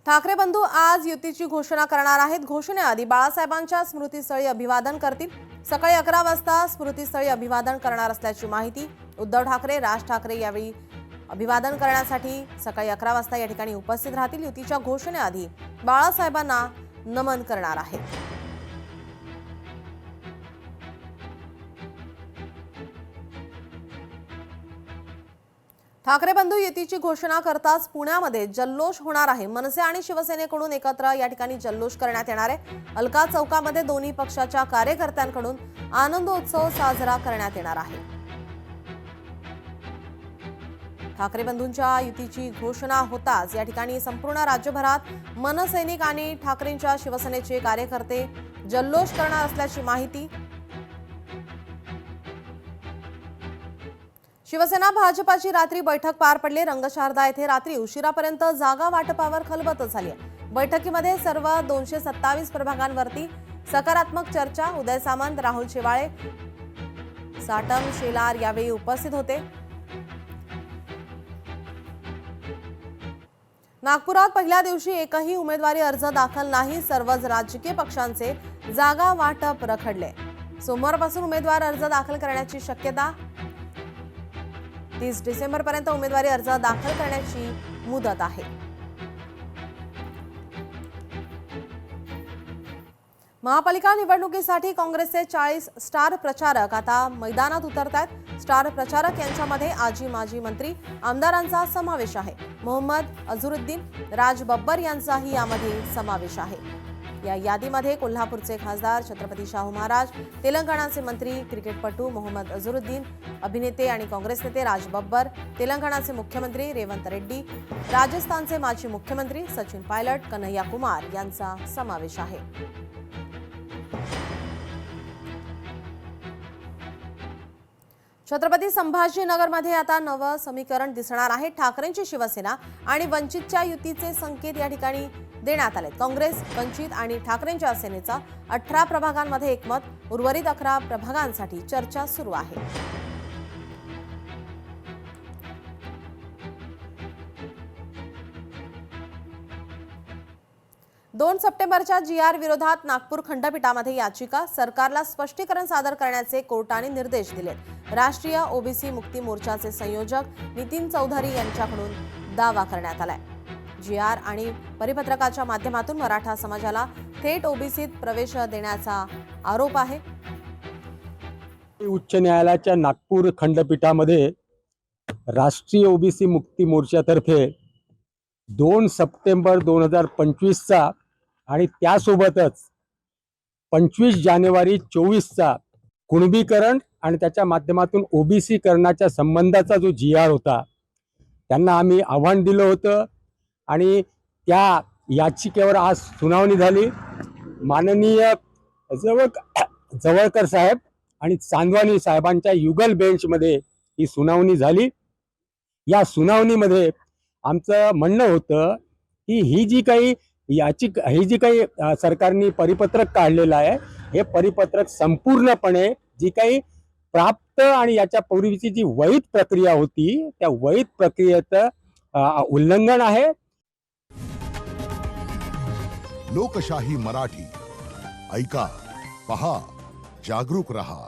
ठाकरे बंधू आज युतीची घोषणा करणार आहेत। घोषणेआधी बाळासाहेबांच्या स्मृतीस्थळी अभिवादन करतील। सकाळी 11 वाजता स्मृतीस्थळी अभिवादन करणार असल्याची माहिती। उद्धव ठाकरे, राज ठाकरे यावेळी अभिवादन करण्यासाठी सकाळी 11 वाजता या ठिकाणी उपस्थित राहतील। युतीच्या घोषणेआधी बाळासाहेबांना नमन करणार आहेत। ठाकरे बंधू युतीची घोषणा करताच पुण्यामध्ये जल्लोष होणार आहे। मनसे आणि शिवसेनेकडून एकत्र या ठिकाणी जल्लोष करण्यात येणार आहे। अलका चौकामध्ये दोन्ही पक्षाच्या कार्यकर्त्यांकडून आनंदोत्सव साजरा करण्यात येणार आहे। ठाकरे बंधूंच्या युतीची घोषणा होताच या ठिकाणी संपूर्ण राज्यभरात मनसैनिक आणि ठाकरेंच्या शिवसेनेचे कार्यकर्ते जल्लोष करणार असल्याची माहिती। शिवसेना भाजपाची रात्री बैठक पार पडली। रंगशारदा येथे रात्री उशिरापर्यंत जागा वाटपावर खलबत झाली। बैठकीमध्ये सर्व 227 प्रभागांवरती सकारात्मक चर्चा। उदय सामंत, राहुल शेवाळे, साटम शेलार यावेळी उपस्थित होते। नागपुरात पहिल्या दिवशी एकही उमेदवारी अर्ज दाखल नाही। सर्वच राजकीय पक्षांचे जागा वाटप रखडले। सोमवारपासून उमेदवार अर्ज दाखल करण्याची शक्यता। 30 डिसेंबरपर्यंत उमेदवारी अर्ज दाखल करण्याची मुदत आहे। महापालिका निवडणुकीसाठी काँग्रेसचे 40 स्टार प्रचारक आता मैदानात उतरतात। स्टार प्रचारक यांच्यामध्ये आजी माजी मंत्री आमदारांचा समावेश आहे। मोहम्मद अझरुद्दीन, राज बब्बर यांचाही यामध्ये समावेश आहे। या यादीमध्ये कोल्हापूरचे खासदार छत्रपती शाहू महाराज, तेलंगणाचे मंत्री क्रिकेटपटू मोहम्मद अझरुद्दीन, अभिनेते आणि काँग्रेस नेते राज बब्बर, तेलंगणाचे मुख्यमंत्री रेवंत रेड्डी, राजस्थानचे माजी मुख्यमंत्री सचिन पायलट, कन्हैया कुमार यांचा समावेश आहे। छत्रपती संभाजीनगरमध्ये आता नवं समीकरण दिसणार आहे। ठाकरेंची शिवसेना आणि वंचितच्या युतीचे संकेत या ठिकाणी देण्यात आले। काँग्रेस, वंचित आणि ठाकरेंच्या सेनेचा 18 प्रभागांमध्ये एकमत। उर्वरित 11 प्रभागांसाठी चर्चा सुरू आहे। 2 सप्टेंबरच्या GR विरोधात नागपूर खंडपीठामध्ये याचिका। सरकारला स्पष्टीकरण सादर करण्याचे कोर्टाने निर्देश दिलेत। राष्ट्रीय ओबीसी मुक्ती मोर्चाचे संयोजक नितीन चौधरी यांच्याकडून दावा करण्यात आलाय। GR आणि परिपत्रकाच्या माध्यमातून मराठा समाजाला थेट ओबीसीत प्रवेश देण्याचा आरोप आहे। उच्च न्यायालयाच्या नागपूर खंडपीठामध्ये राष्ट्रीय ओबीसी मुक्ती मोर्चातर्फे 2 सप्टेंबर 2025 चा आणि त्यासोबतच 25 जानेवारी 24 चा कुणबीकरण आणि त्याच्या माध्यमातून ओबीसी करण्याच्या संबंधाचा जो GR होता त्यांना आम्ही आव्हान दिलं होतं आणि त्या याचिकेवर आज सुनावणी झाली। माननीय जवळकर साहेब आणि चांदवानी साहेबांच्या युगल बेंचमध्ये ही सुनावणी झाली। या सुनावणीमध्ये आमचं म्हणणं होतं की ही जी काही सरकारने परिपत्रक काढलेलं आहे हे परिपत्रक संपूर्णपणे जी काही प्राप्त आणि याच्या पूर्वीची जी वैध प्रक्रिया होती त्या वैध प्रक्रियेचं उल्लंघन आहे। लोकशाही मराठी ऐका, पहा, जागरूक रहा।